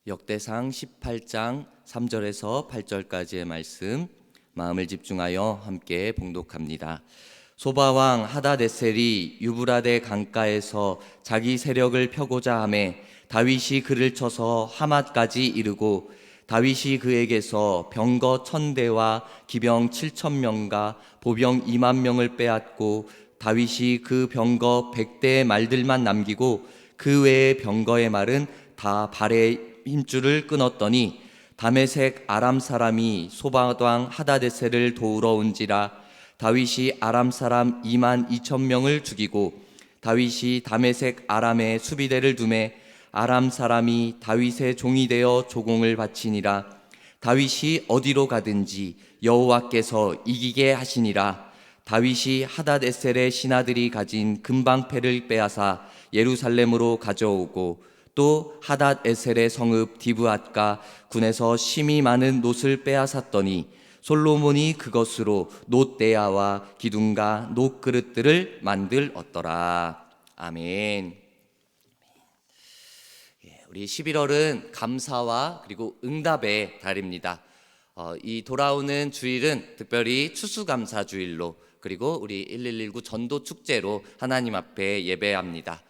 역대상 18장 3절에서 8절까지의 말씀 마음을 집중하여 함께 봉독합니다. 소바왕 하닷에셀이 유브라데 강가에서 자기 세력을 펴고자 하매 다윗이 그를 쳐서 하맛까지 이르고 다윗이 그에게서 병거 1000대와 기병 7000명과 보병 20000명을 빼앗고 다윗이 그 병거 100대의 말들만 남기고 그 외의 병거의 말은 다 발에 힘줄을 끊었더니 다메섹 아람 사람이 소바왕 하닷에셀을 도우러 온지라 다윗이 아람 사람 22000명을 죽이고 다윗이 다메섹 아람에 수비대를 두매 아람 사람이 다윗의 종이 되어 조공을 바치니라. 다윗이 어디로 가든지 여호와께서 이기게 하시니라. 다윗이 하닷에셀의 신하들이 가진 금방패를 빼앗아 예루살렘으로 가져오고 또 하닷에셀의 성읍 디브앗과 군에서 심이 많은 놋을 빼앗았더니 솔로몬이 그것으로 놋대야와 기둥과 놋그릇들을 만들었더라. 아멘. 우리 11월은 감사와 그리고 응답의 달입니다. 이 돌아오는 주일은 특별히 추수감사 주일로 그리고 우리 1119 전도 축제로 하나님 앞에 예배합니다.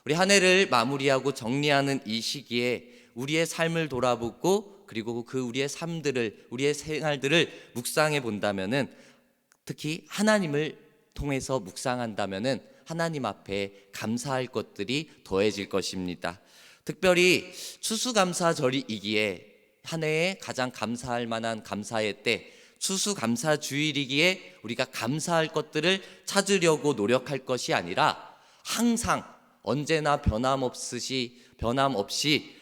우리 한 해를 마무리하고 정리하는 이 시기에 우리의 삶을 돌아보고 그리고 그 우리의 삶들을 우리의 생활들을 묵상해 본다면은 특히 하나님을 통해서 묵상한다면은 하나님 앞에 감사할 것들이 더해질 것입니다. 특별히 추수감사절이기에 한 해에 가장 감사할 만한 감사의 때 추수감사주일이기에 우리가 감사할 것들을 찾으려고 노력할 것이 아니라 항상 언제나 변함없이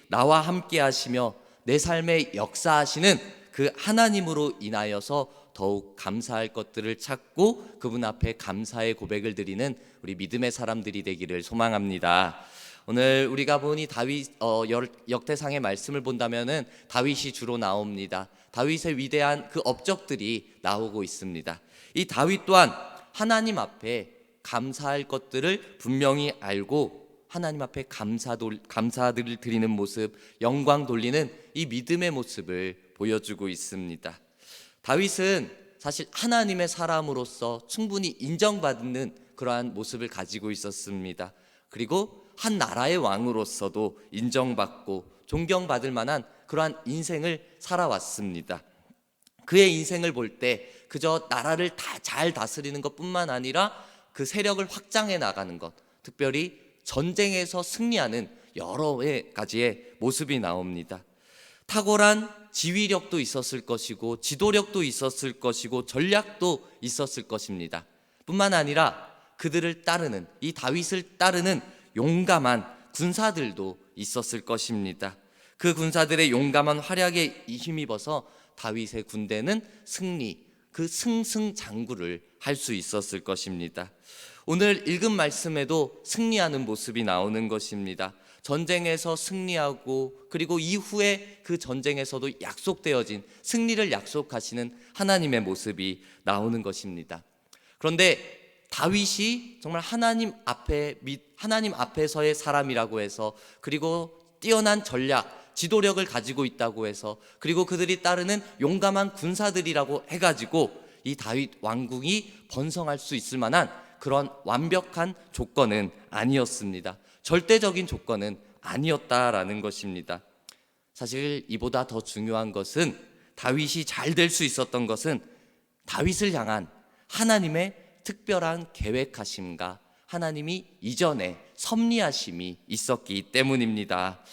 나와 함께 하시며 내 삶에 역사하시는 그 하나님으로 인하여서 더욱 감사할 것들을 찾고 그분 앞에 감사의 고백을 드리는 우리 믿음의 사람들이 되기를 소망합니다. 오늘 우리가 보니 다윗 역대상의 말씀을 본다면은 다윗이 주로 나옵니다. 다윗의 위대한 그 업적들이 나오고 있습니다. 이 다윗 또한 하나님 앞에 감사할 것들을 분명히 알고 하나님 앞에 감사들을 드리는 모습, 영광 돌리는 이 믿음의 모습을 보여주고 있습니다. 다윗은 사실 하나님의 사람으로서 충분히 인정받는 그러한 모습을 가지고 있었습니다. 그리고 한 나라의 왕으로서도 인정받고 존경받을 만한 그러한 인생을 살아왔습니다. 그의 인생을 볼 때 그저 나라를 잘 다스리는 것뿐만 아니라 그 세력을 확장해 나가는 것, 특별히 전쟁에서 승리하는 여러 가지의 모습이 나옵니다. 탁월한 지휘력도 있었을 것이고 지도력도 있었을 것이고 전략도 있었을 것입니다. 뿐만 아니라 그들을 따르는 이 다윗을 따르는 용감한 군사들도 있었을 것입니다. 그 군사들의 용감한 활약에 힘입어서 다윗의 군대는 승리, 그 승승장구를 할 수 있었을 것입니다. 오늘 읽은 말씀에도 승리하는 모습이 나오는 것입니다. 전쟁에서 승리하고 그리고 이후에 그 전쟁에서도 약속되어진 승리를 약속하시는 하나님의 모습이 나오는 것입니다. 그런데 다윗이 정말 하나님 앞에서의 사람이라고 해서 그리고 뛰어난 전략, 지도력을 가지고 있다고 해서 그리고 그들이 따르는 용감한 군사들이라고 해가지고 이 다윗 왕궁이 번성할 수 있을 만한 그런 완벽한 조건은 아니었습니다. 절대적인 조건은 아니었다라는 것입니다. 사실 이보다 더 중요한 것은 다윗이 잘 될 수 있었던 것은 다윗을 향한 하나님의 특별한 계획하심과 하나님이 이전에 섭리하심이 있었기 때문입니다.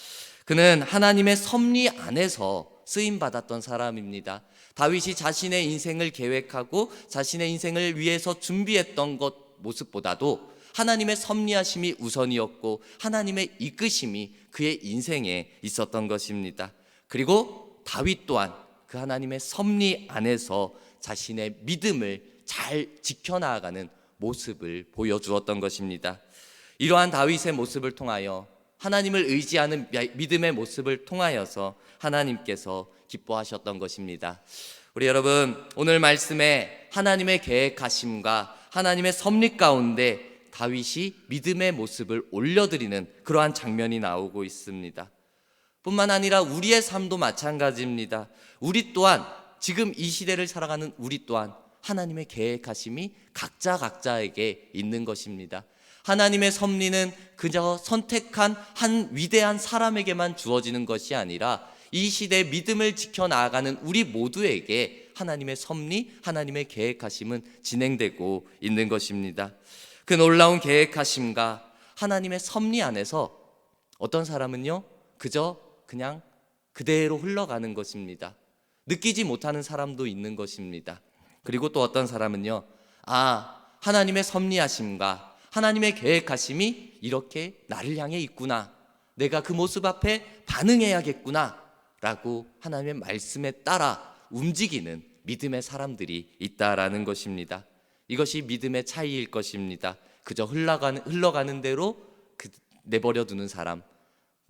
그는 하나님의 섭리 안에서 쓰임받았던 사람입니다. 다윗이 자신의 인생을 계획하고 자신의 인생을 위해서 준비했던 것 모습보다도 하나님의 섭리하심이 우선이었고 하나님의 이끄심이 그의 인생에 있었던 것입니다. 그리고 다윗 또한 그 하나님의 섭리 안에서 자신의 믿음을 잘 지켜나가는 모습을 보여주었던 것입니다. 이러한 다윗의 모습을 통하여 하나님을 의지하는 믿음의 모습을 통하여서 하나님께서 기뻐하셨던 것입니다. 우리 여러분, 오늘 말씀에 하나님의 계획하심과 하나님의 섭리 가운데 다윗이 믿음의 모습을 올려드리는 그러한 장면이 나오고 있습니다. 뿐만 아니라 우리의 삶도 마찬가지입니다. 우리 또한 지금 이 시대를 살아가는 우리 또한 하나님의 계획하심이 각자에게 있는 것입니다. 하나님의 섭리는 그저 선택한 한 위대한 사람에게만 주어지는 것이 아니라 이 시대의 믿음을 지켜나가는 우리 모두에게 하나님의 섭리, 하나님의 계획하심은 진행되고 있는 것입니다. 그 놀라운 계획하심과 하나님의 섭리 안에서 어떤 사람은요, 그냥 그대로 흘러가는 것입니다. 느끼지 못하는 사람도 있는 것입니다. 그리고 또 어떤 사람은요, 하나님의 섭리하심과 하나님의 계획하심이 이렇게 나를 향해 있구나, 내가 그 모습 앞에 반응해야겠구나 라고 하나님의 말씀에 따라 움직이는 믿음의 사람들이 있다라는 것입니다. 이것이 믿음의 차이일 것입니다. 그저 흘러가는 대로 내버려 두는 사람,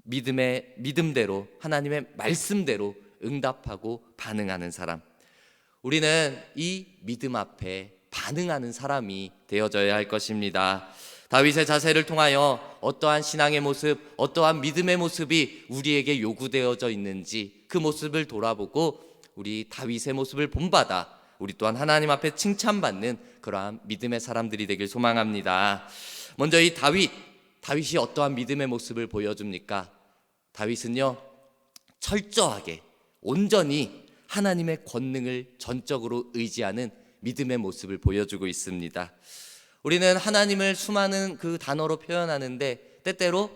믿음대로 하나님의 말씀대로 응답하고 반응하는 사람, 우리는 이 믿음 앞에 반응하는 사람이 되어져야 할 것입니다. 다윗의 자세를 통하여 어떠한 신앙의 모습, 어떠한 믿음의 모습이 우리에게 요구되어져 있는지 그 모습을 돌아보고 우리 다윗의 모습을 본받아 우리 또한 하나님 앞에 칭찬받는 그러한 믿음의 사람들이 되길 소망합니다. 먼저 이 다윗이 어떠한 믿음의 모습을 보여줍니까? 다윗은요, 철저하게 온전히 하나님의 권능을 전적으로 의지하는 믿음의 모습을 보여주고 있습니다. 우리는 하나님을 수많은 그 단어로 표현하는데 때때로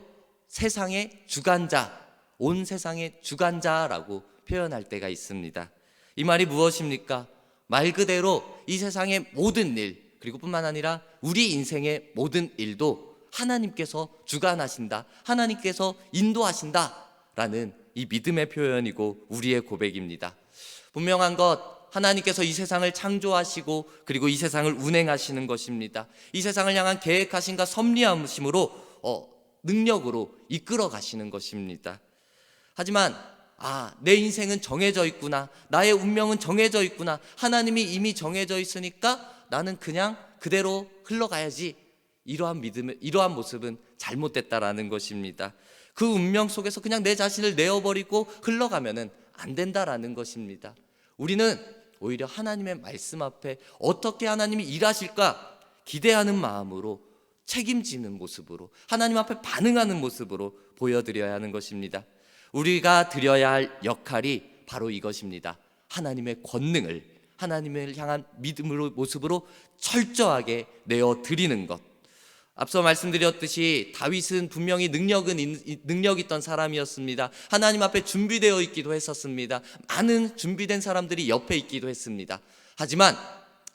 세상의 주관자, 온 세상의 주관자라고 표현할 때가 있습니다. 이 말이 무엇입니까? 말 그대로 이 세상의 모든 일, 그리고 뿐만 아니라 우리 인생의 모든 일도 하나님께서 주관하신다, 하나님께서 인도하신다라는 이 믿음의 표현이고 우리의 고백입니다. 분명한 것, 하나님께서 이 세상을 창조하시고 그리고 이 세상을 운행하시는 것입니다. 이 세상을 향한 계획하심과 섭리하심으로 능력으로 이끌어 가시는 것입니다. 하지만 내 인생은 정해져 있구나, 나의 운명은 정해져 있구나, 하나님이 이미 정해져 있으니까 나는 그냥 그대로 흘러가야지, 이러한 모습은 잘못됐다라는 것입니다. 그 운명 속에서 그냥 내 자신을 내어버리고 흘러가면은 안 된다라는 것입니다. 우리는 오히려 하나님의 말씀 앞에 어떻게 하나님이 일하실까 기대하는 마음으로, 책임지는 모습으로, 하나님 앞에 반응하는 모습으로 보여드려야 하는 것입니다. 우리가 드려야 할 역할이 바로 이것입니다. 하나님의 권능을, 하나님을 향한 믿음으로 모습으로 철저하게 내어드리는 것. 앞서 말씀드렸듯이 다윗은 분명히 능력 있던 사람이었습니다. 하나님 앞에 준비되어 있기도 했었습니다. 많은 준비된 사람들이 옆에 있기도 했습니다. 하지만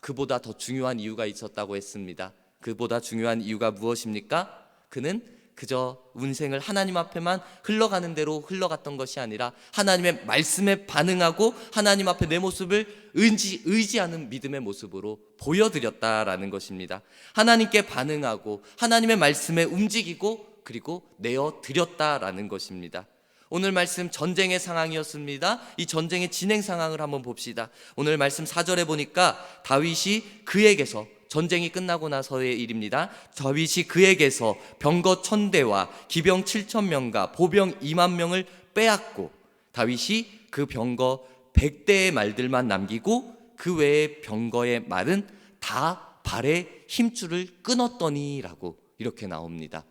그보다 더 중요한 이유가 있었다고 했습니다. 그보다 중요한 이유가 무엇입니까? 그는 그저 운생을 하나님 앞에만 흘러가는 대로 흘러갔던 것이 아니라 하나님의 말씀에 반응하고 하나님 앞에 내 모습을 의지하는 믿음의 모습으로 보여드렸다라는 것입니다. 하나님께 반응하고 하나님의 말씀에 움직이고 그리고 내어드렸다라는 것입니다. 오늘 말씀 전쟁의 상황이었습니다. 이 전쟁의 진행 상황을 한번 봅시다. 오늘 말씀 4절에 보니까 다윗이 그에게서, 전쟁이 끝나고 나서의 일입니다. 다윗이 그에게서 병거 1000대와 기병 7000명과 보병 2만 명을 빼앗고 다윗이 그 병거 100대의 말들만 남기고 그 외의 병거의 말은 다 발의 힘줄을 끊었더니라고 이렇게 나옵니다.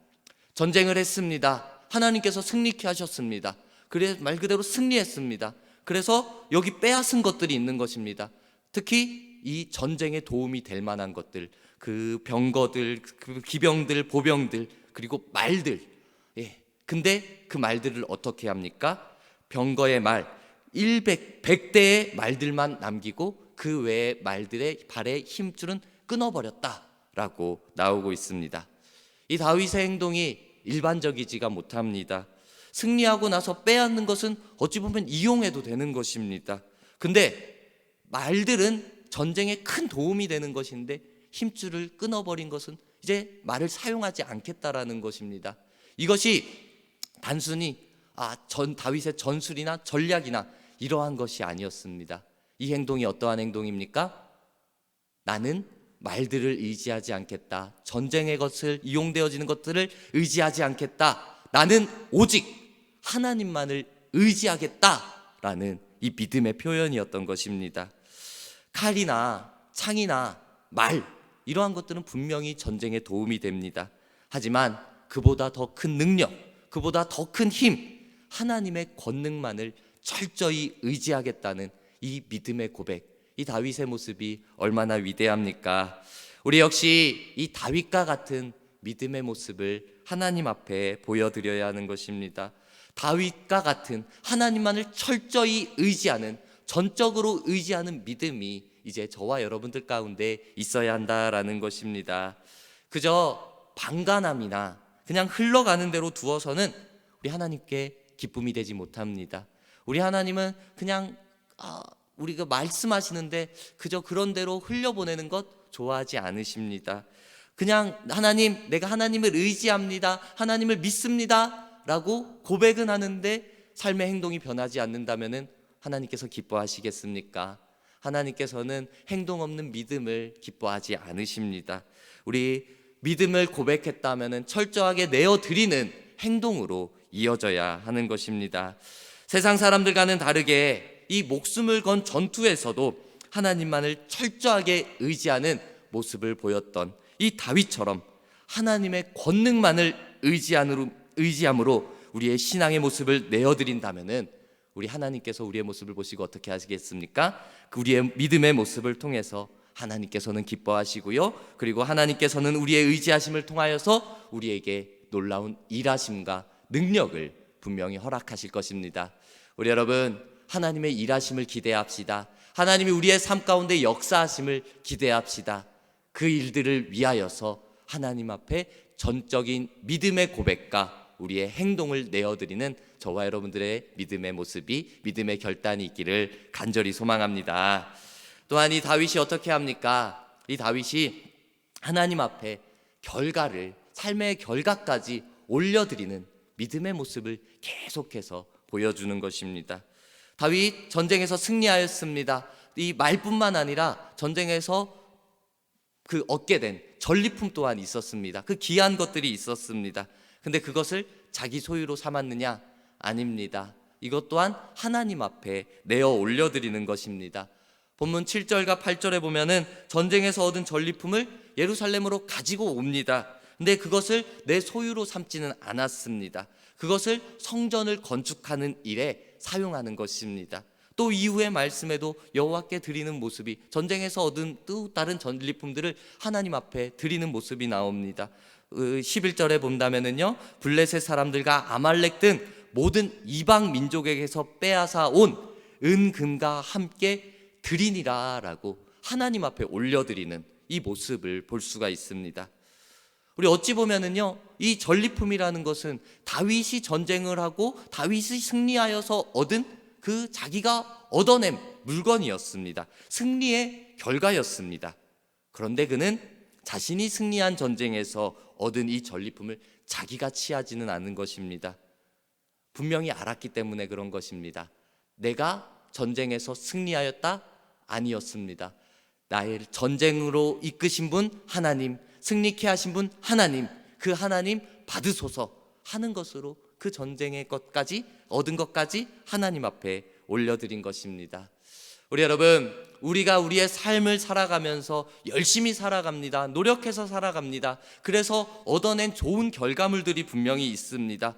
전쟁을 했습니다. 하나님께서 승리케 하셨습니다. 그래 말 그대로 승리했습니다. 그래서 여기 빼앗은 것들이 있는 것입니다. 특히 이 전쟁에 도움이 될 만한 것들, 그 병거들, 그 기병들, 보병들, 그리고 말들. 근데 그 말들을 어떻게 합니까? 병거의 말 100대의 말들만 남기고 그 외의 말들의 발의 힘줄은 끊어버렸다라고 나오고 있습니다. 이 다윗의 행동이 일반적이지가 못합니다. 승리하고 나서 빼앗는 것은 어찌 보면 이용해도 되는 것입니다. 근데 말들은 전쟁에 큰 도움이 되는 것인데 힘줄을 끊어버린 것은 이제 말을 사용하지 않겠다라는 것입니다. 이것이 단순히 다윗의 전술이나 전략이나 이러한 것이 아니었습니다. 이 행동이 어떠한 행동입니까? 나는 말들을 의지하지 않겠다. 전쟁의 것을 이용되어지는 것들을 의지하지 않겠다. 나는 오직 하나님만을 의지하겠다라는 이 믿음의 표현이었던 것입니다. 칼이나 창이나 말, 이러한 것들은 분명히 전쟁에 도움이 됩니다. 하지만 그보다 더 큰 능력, 그보다 더 큰 힘, 하나님의 권능만을 철저히 의지하겠다는 이 믿음의 고백, 이 다윗의 모습이 얼마나 위대합니까? 우리 역시 이 다윗과 같은 믿음의 모습을 하나님 앞에 보여드려야 하는 것입니다. 다윗과 같은 하나님만을 철저히 의지하는, 전적으로 의지하는 믿음이 이제 저와 여러분들 가운데 있어야 한다라는 것입니다. 그저 방관함이나 그냥 흘러가는 대로 두어서는 우리 하나님께 기쁨이 되지 못합니다. 우리 하나님은 그냥 우리가 말씀하시는데 그저 그런 대로 흘려보내는 것 좋아하지 않으십니다. 그냥 하나님, 내가 하나님을 의지합니다, 하나님을 믿습니다 라고 고백은 하는데 삶의 행동이 변하지 않는다면 하나님께서 기뻐하시겠습니까? 하나님께서는 행동 없는 믿음을 기뻐하지 않으십니다. 우리 믿음을 고백했다면 철저하게 내어드리는 행동으로 이어져야 하는 것입니다. 세상 사람들과는 다르게 이 목숨을 건 전투에서도 하나님만을 철저하게 의지하는 모습을 보였던 이 다윗처럼 하나님의 권능만을 의지함으로 우리의 신앙의 모습을 내어드린다면 우리 하나님께서 우리의 모습을 보시고 어떻게 하시겠습니까? 우리의 믿음의 모습을 통해서 하나님께서는 기뻐하시고요, 그리고 하나님께서는 우리의 의지하심을 통하여서 우리에게 놀라운 일하심과 능력을 분명히 허락하실 것입니다. 우리 여러분, 하나님의 일하심을 기대합시다. 하나님이 우리의 삶 가운데 역사하심을 기대합시다. 그 일들을 위하여서 하나님 앞에 전적인 믿음의 고백과 우리의 행동을 내어드리는 저와 여러분들의 믿음의 모습이, 믿음의 결단이 있기를 간절히 소망합니다. 또한 이 다윗이 어떻게 합니까? 이 다윗이 하나님 앞에 결과를, 삶의 결과까지 올려드리는 믿음의 모습을 계속해서 보여주는 것입니다. 다윗 전쟁에서 승리하였습니다. 이 말뿐만 아니라 전쟁에서 그 얻게 된 전리품 또한 있었습니다. 그 귀한 것들이 있었습니다. 근데 그것을 자기 소유로 삼았느냐? 아닙니다. 이것 또한 하나님 앞에 내어 올려드리는 것입니다. 본문 7절과 8절에 보면은 전쟁에서 얻은 전리품을 예루살렘으로 가지고 옵니다. 근데 그것을 내 소유로 삼지는 않았습니다. 그것을 성전을 건축하는 일에 사용하는 것입니다. 또 이후의 말씀에도 여호와께 드리는 모습이, 전쟁에서 얻은 또 다른 전리품들을 하나님 앞에 드리는 모습이 나옵니다. 11절에 본다면은요, 블레셋 사람들과 아말렉 등 모든 이방 민족에게서 빼앗아 온 은금과 함께 드리니라 라고 하나님 앞에 올려드리는 이 모습을 볼 수가 있습니다. 우리 어찌 보면은요, 이 전리품이라는 것은 다윗이 전쟁을 하고 다윗이 승리하여서 얻은 그 자기가 얻어낸 물건이었습니다. 승리의 결과였습니다. 그런데 그는 자신이 승리한 전쟁에서 얻은 이 전리품을 자기가 취하지는 않은 것입니다. 분명히 알았기 때문에 그런 것입니다. 내가 전쟁에서 승리하였다? 아니었습니다. 나의 전쟁으로 이끄신 분 하나님, 승리케 하신 분 하나님, 그 하나님 받으소서 하는 것으로 그 전쟁의 것까지, 얻은 것까지 하나님 앞에 올려드린 것입니다. 우리 여러분, 우리가 우리의 삶을 살아가면서 열심히 살아갑니다. 노력해서 살아갑니다. 그래서 얻어낸 좋은 결과물들이 분명히 있습니다.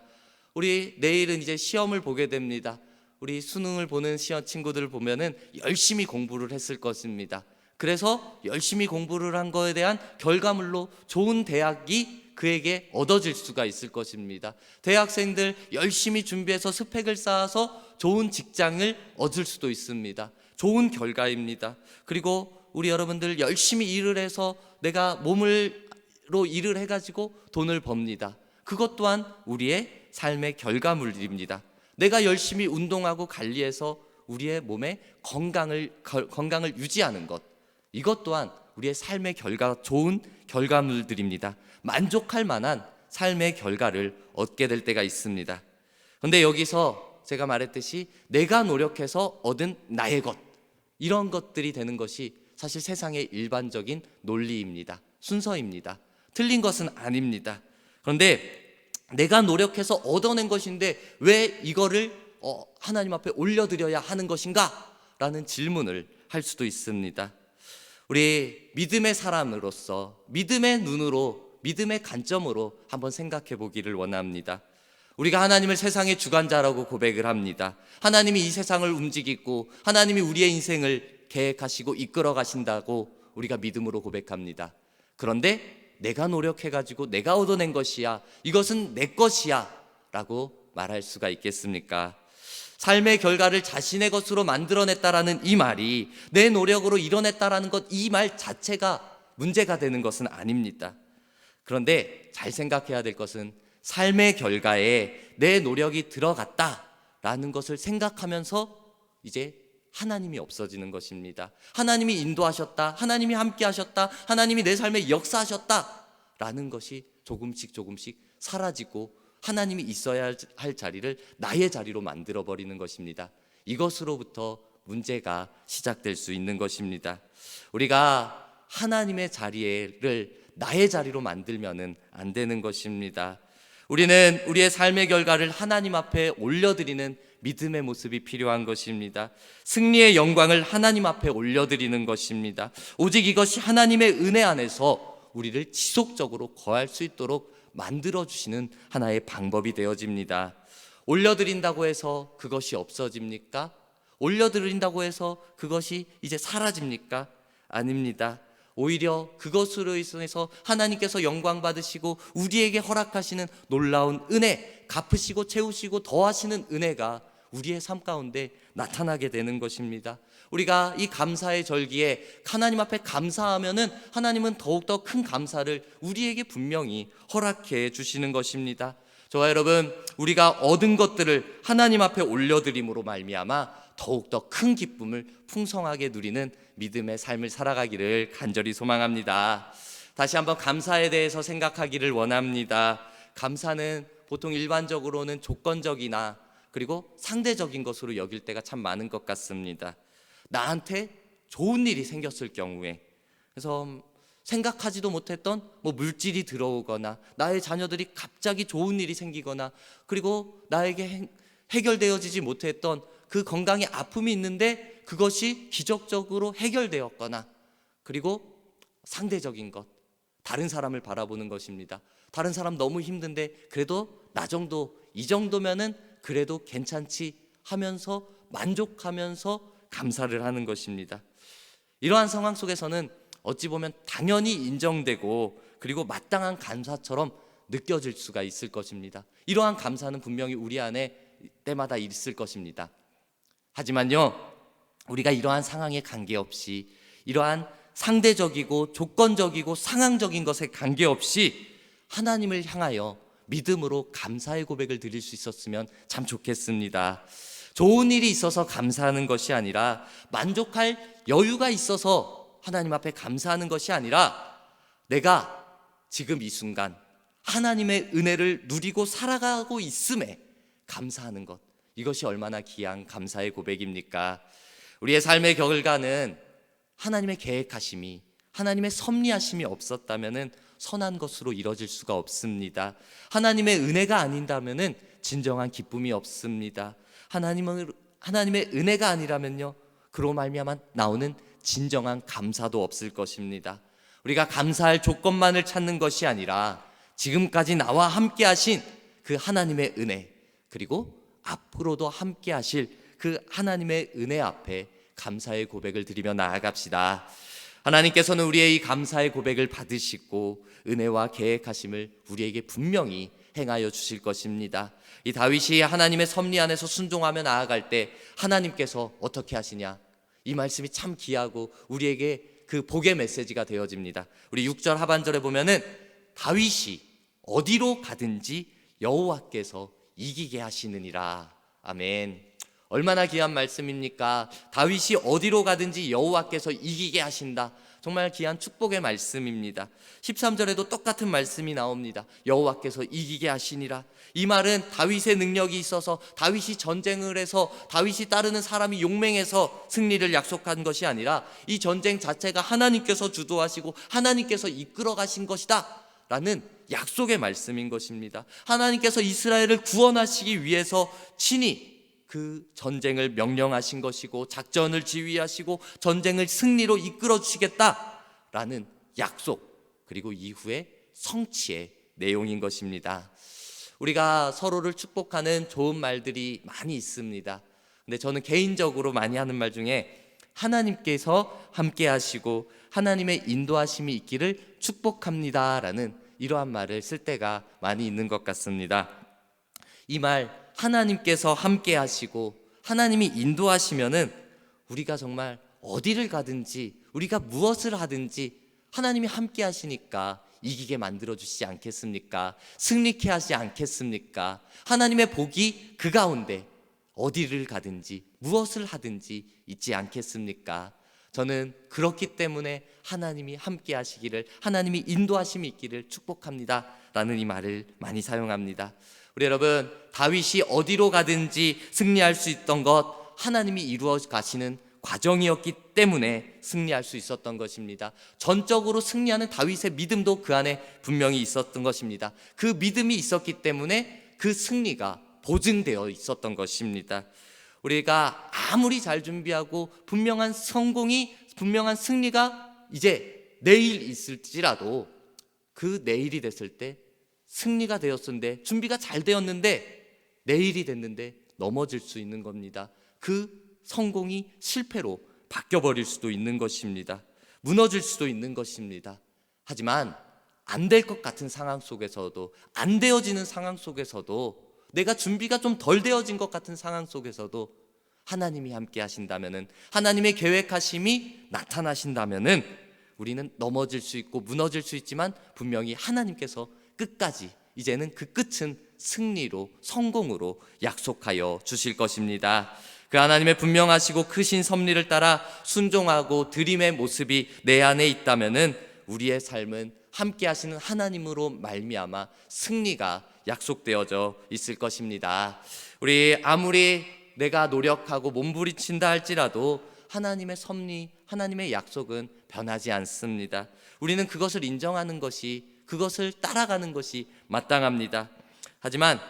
우리 내일은 이제 시험을 보게 됩니다. 우리 수능을 보는 시험 친구들을 보면은 열심히 공부를 했을 것입니다. 그래서 열심히 공부를 한 거에 대한 결과물로 좋은 대학이 그에게 얻어질 수가 있을 것입니다. 대학생들 열심히 준비해서 스펙을 쌓아서 좋은 직장을 얻을 수도 있습니다. 좋은 결과입니다. 그리고 우리 여러분들 열심히 일을 해서 내가 몸으로 일을 해가지고 돈을 법니다. 그것 또한 우리의 삶의 결과물입니다. 내가 열심히 운동하고 관리해서 우리의 몸의 건강을 유지하는 것, 이것 또한 우리의 삶의 좋은 결과물들입니다. 만족할 만한 삶의 결과를 얻게 될 때가 있습니다. 그런데 여기서 제가 말했듯이 내가 노력해서 얻은 나의 것, 이런 것들이 되는 것이 사실 세상의 일반적인 논리입니다. 순서입니다. 틀린 것은 아닙니다. 그런데 내가 노력해서 얻어낸 것인데 왜 이거를 하나님 앞에 올려드려야 하는 것인가? 라는 질문을 할 수도 있습니다. 우리 믿음의 사람으로서 믿음의 눈으로, 믿음의 관점으로 한번 생각해 보기를 원합니다. 우리가 하나님을 세상의 주관자라고 고백을 합니다. 하나님이 이 세상을 움직이고 하나님이 우리의 인생을 계획하시고 이끌어 가신다고 우리가 믿음으로 고백합니다. 그런데 내가 노력해가지고 내가 얻어낸 것이야, 이것은 내 것이야 라고 말할 수가 있겠습니까? 삶의 결과를 자신의 것으로 만들어냈다라는 이 말이 내 노력으로 이뤄냈다라는 것, 이 말 자체가 문제가 되는 것은 아닙니다. 그런데 잘 생각해야 될 것은 삶의 결과에 내 노력이 들어갔다라는 것을 생각하면서 이제 하나님이 없어지는 것입니다. 하나님이 인도하셨다, 하나님이 함께 하셨다, 하나님이 내 삶에 역사하셨다라는 것이 조금씩 사라지고 하나님이 있어야 할 자리를 나의 자리로 만들어버리는 것입니다. 이것으로부터 문제가 시작될 수 있는 것입니다. 우리가 하나님의 자리를 나의 자리로 만들면은 안 되는 것입니다. 우리는 우리의 삶의 결과를 하나님 앞에 올려드리는 믿음의 모습이 필요한 것입니다. 승리의 영광을 하나님 앞에 올려드리는 것입니다. 오직 이것이 하나님의 은혜 안에서 우리를 지속적으로 거할 수 있도록 만들어주시는 하나의 방법이 되어집니다. 올려드린다고 해서 그것이 없어집니까? 올려드린다고 해서 그것이 이제 사라집니까? 아닙니다. 오히려 그것으로 인해서 하나님께서 영광 받으시고 우리에게 허락하시는 놀라운 은혜, 갚으시고 채우시고 더하시는 은혜가 우리의 삶 가운데 나타나게 되는 것입니다. 우리가 이 감사의 절기에 하나님 앞에 감사하면은 하나님은 더욱더 큰 감사를 우리에게 분명히 허락해 주시는 것입니다. 저와 여러분, 우리가 얻은 것들을 하나님 앞에 올려드림으로 말미암아 더욱더 큰 기쁨을 풍성하게 누리는 믿음의 삶을 살아가기를 간절히 소망합니다. 다시 한번 감사에 대해서 생각하기를 원합니다. 감사는 보통 일반적으로는 조건적이나 그리고 상대적인 것으로 여길 때가 참 많은 것 같습니다. 나한테 좋은 일이 생겼을 경우에, 그래서 생각하지도 못했던 물질이 들어오거나 나의 자녀들이 갑자기 좋은 일이 생기거나 그리고 나에게 해결되어지지 못했던 그 건강의 아픔이 있는데 그것이 기적적으로 해결되었거나, 그리고 상대적인 것, 다른 사람을 바라보는 것입니다. 다른 사람 너무 힘든데 그래도 나 정도, 이 정도면은 그래도 괜찮지 하면서 만족하면서 감사를 하는 것입니다. 이러한 상황 속에서는 어찌 보면 당연히 인정되고 그리고 마땅한 감사처럼 느껴질 수가 있을 것입니다. 이러한 감사는 분명히 우리 안에 때마다 있을 것입니다. 하지만요, 우리가 이러한 상황에 관계없이, 이러한 상대적이고 조건적이고 상황적인 것에 관계없이 하나님을 향하여 믿음으로 감사의 고백을 드릴 수 있었으면 참 좋겠습니다. 좋은 일이 있어서 감사하는 것이 아니라, 만족할 여유가 있어서 하나님 앞에 감사하는 것이 아니라, 내가 지금 이 순간 하나님의 은혜를 누리고 살아가고 있음에 감사하는 것, 이것이 얼마나 귀한 감사의 고백입니까? 우리의 삶의 결과는 하나님의 계획하심이, 하나님의 섭리하심이 없었다면 선한 것으로 이뤄질 수가 없습니다. 하나님의 은혜가 아닌다면 진정한 기쁨이 없습니다. 하나님의 은혜가 아니라면요, 그로 말미암아 나오는 진정한 감사도 없을 것입니다. 우리가 감사할 조건만을 찾는 것이 아니라 지금까지 나와 함께 하신 그 하나님의 은혜, 그리고 앞으로도 함께 하실 그 하나님의 은혜 앞에 감사의 고백을 드리며 나아갑시다. 하나님께서는 우리의 이 감사의 고백을 받으시고 은혜와 계획하심을 우리에게 분명히 행하여 주실 것입니다. 이 다윗이 하나님의 섭리 안에서 순종하며 나아갈 때 하나님께서 어떻게 하시냐, 이 말씀이 참 귀하고 우리에게 그 복의 메시지가 되어집니다. 우리 6절 하반절에 보면은 다윗이 어디로 가든지 여호와께서 이기게 하시느니라. 아멘. 얼마나 귀한 말씀입니까? 다윗이 어디로 가든지 여호와께서 이기게 하신다. 정말 귀한 축복의 말씀입니다. 13절에도 똑같은 말씀이 나옵니다. 여호와께서 이기게 하시니라. 이 말은 다윗의 능력이 있어서, 다윗이 전쟁을 해서, 다윗이 따르는 사람이 용맹해서 승리를 약속한 것이 아니라 이 전쟁 자체가 하나님께서 주도하시고 하나님께서 이끌어 가신 것이다 라는 약속의 말씀인 것입니다. 하나님께서 이스라엘을 구원하시기 위해서 친히 그 전쟁을 명령하신 것이고 작전을 지휘하시고 전쟁을 승리로 이끌어 주시겠다라는 약속, 그리고 이후의 성취의 내용인 것입니다. 우리가 서로를 축복하는 좋은 말들이 많이 있습니다. 근데 저는 개인적으로 많이 하는 말 중에 하나님께서 함께 하시고 하나님의 인도하심이 있기를 축복합니다라는 이러한 말을 쓸 때가 많이 있는 것 같습니다. 이 말, 하나님께서 함께 하시고 하나님이 인도하시면은 우리가 정말 어디를 가든지 우리가 무엇을 하든지 하나님이 함께 하시니까 이기게 만들어 주시지 않겠습니까? 승리케 하지 않겠습니까? 하나님의 복이 그 가운데 어디를 가든지 무엇을 하든지 있지 않겠습니까? 저는 그렇기 때문에 하나님이 함께 하시기를, 하나님이 인도하심이 있기를 축복합니다 라는 이 말을 많이 사용합니다. 우리 여러분, 다윗이 어디로 가든지 승리할 수 있던 것, 하나님이 이루어 가시는 과정이었기 때문에 승리할 수 있었던 것입니다. 전적으로 승리하는 다윗의 믿음도 그 안에 분명히 있었던 것입니다. 그 믿음이 있었기 때문에 그 승리가 보증되어 있었던 것입니다. 우리가 아무리 잘 준비하고 분명한 성공이, 분명한 승리가 이제 내일 있을지라도 그 내일이 됐을 때 승리가 되었는데, 준비가 잘 되었는데 내일이 됐는데 넘어질 수 있는 겁니다. 그 성공이 실패로 바뀌어버릴 수도 있는 것입니다. 무너질 수도 있는 것입니다. 하지만 안 될 것 같은 상황 속에서도, 안 되어지는 상황 속에서도, 내가 준비가 좀 덜 되어진 것 같은 상황 속에서도 하나님이 함께 하신다면은, 하나님의 계획하심이 나타나신다면은 우리는 넘어질 수 있고 무너질 수 있지만 분명히 하나님께서 끝까지, 이제는 그 끝은 승리로, 성공으로 약속하여 주실 것입니다. 그 하나님의 분명하시고 크신 섭리를 따라 순종하고 드림의 모습이 내 안에 있다면은 우리의 삶은 함께 하시는 하나님으로 말미암아 승리가 약속되어져 있을 것입니다. 우리 아무리 내가 노력하고 몸부림친다 할지라도 하나님의 섭리, 하나님의 약속은 변하지 않습니다. 우리는 그것을 인정하는 것이, 그것을 따라가는 것이 마땅합니다. 하지만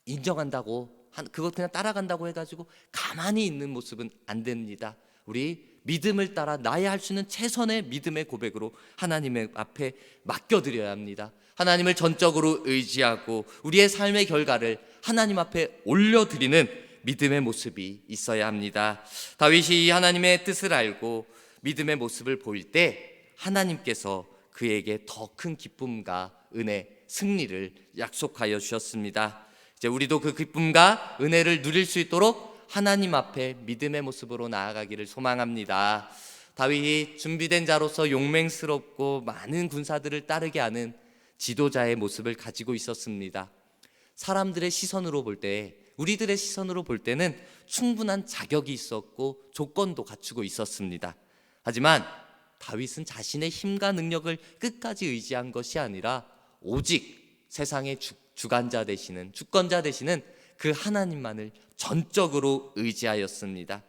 인정한다고, 그것 그냥 따라간다고 해가지고 가만히 있는 모습은 안 됩니다. 우리 믿음을 따라 나의 할 수 있는 최선의 믿음의 고백으로 하나님의 앞에 맡겨드려야 합니다. 하나님을 전적으로 의지하고 우리의 삶의 결과를 하나님 앞에 올려드리는 믿음의 모습이 있어야 합니다. 다윗이 하나님의 뜻을 알고 믿음의 모습을 보일 때 하나님께서 그에게 더 큰 기쁨과 은혜, 승리를 약속하여 주셨습니다. 이제 우리도 그 기쁨과 은혜를 누릴 수 있도록 하나님 앞에 믿음의 모습으로 나아가기를 소망합니다. 다윗이 준비된 자로서 용맹스럽고 많은 군사들을 따르게 하는 지도자의 모습을 가지고 있었습니다. 사람들의 시선으로 볼 때, 우리들의 시선으로 볼 때는 충분한 자격이 있었고 조건도 갖추고 있었습니다. 하지만 다윗은 자신의 힘과 능력을 끝까지 의지한 것이 아니라 오직 세상의 주관자 되시는, 주권자 되시는 그 하나님만을 전적으로 의지하였습니다.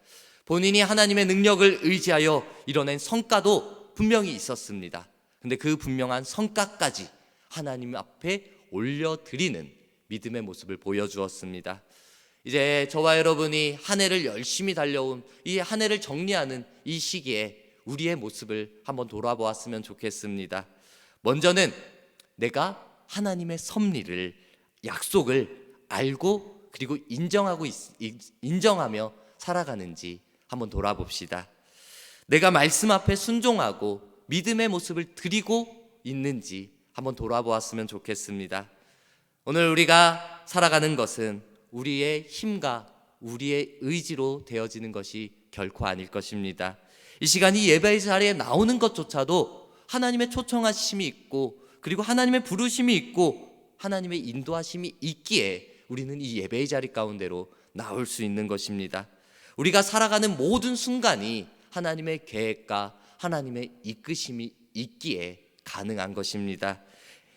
본인이 하나님의 능력을 의지하여 이뤄낸 성과도 분명히 있었습니다. 근데 그 분명한 성과까지 하나님 앞에 올려드리는 믿음의 모습을 보여주었습니다. 이제 저와 여러분이 한 해를 열심히 달려온 이 한 해를 정리하는 이 시기에 우리의 모습을 한번 돌아보았으면 좋겠습니다. 먼저는 내가 하나님의 섭리를, 약속을 알고 그리고 인정하며 살아가는지 한번 돌아봅시다. 내가 말씀 앞에 순종하고 믿음의 모습을 드리고 있는지 한번 돌아보았으면 좋겠습니다. 오늘 우리가 살아가는 것은 우리의 힘과 우리의 의지로 되어지는 것이 결코 아닐 것입니다. 이 시간이 예배의 자리에 나오는 것조차도 하나님의 초청하심이 있고 그리고 하나님의 부르심이 있고 하나님의 인도하심이 있기에 우리는 이 예배의 자리 가운데로 나올 수 있는 것입니다. 우리가 살아가는 모든 순간이 하나님의 계획과 하나님의 이끄심이 있기에 가능한 것입니다.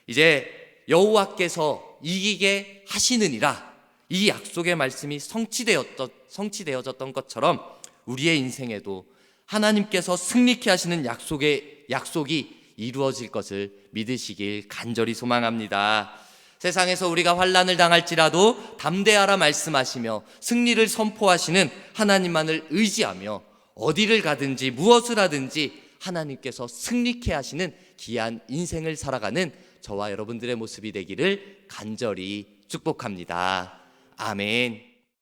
이제 여호와께서 이기게 하시느니라, 이 약속의 말씀이 성취되어졌던 것처럼 우리의 인생에도 하나님께서 승리케 하시는 약속이 이루어질 것을 믿으시길 간절히 소망합니다. 세상에서 우리가 환난을 당할지라도 담대하라 말씀하시며 승리를 선포하시는 하나님만을 의지하며 어디를 가든지 무엇을 하든지 하나님께서 승리케 하시는 귀한 인생을 살아가는 저와 여러분들의 모습이 되기를 간절히 축복합니다. 아멘.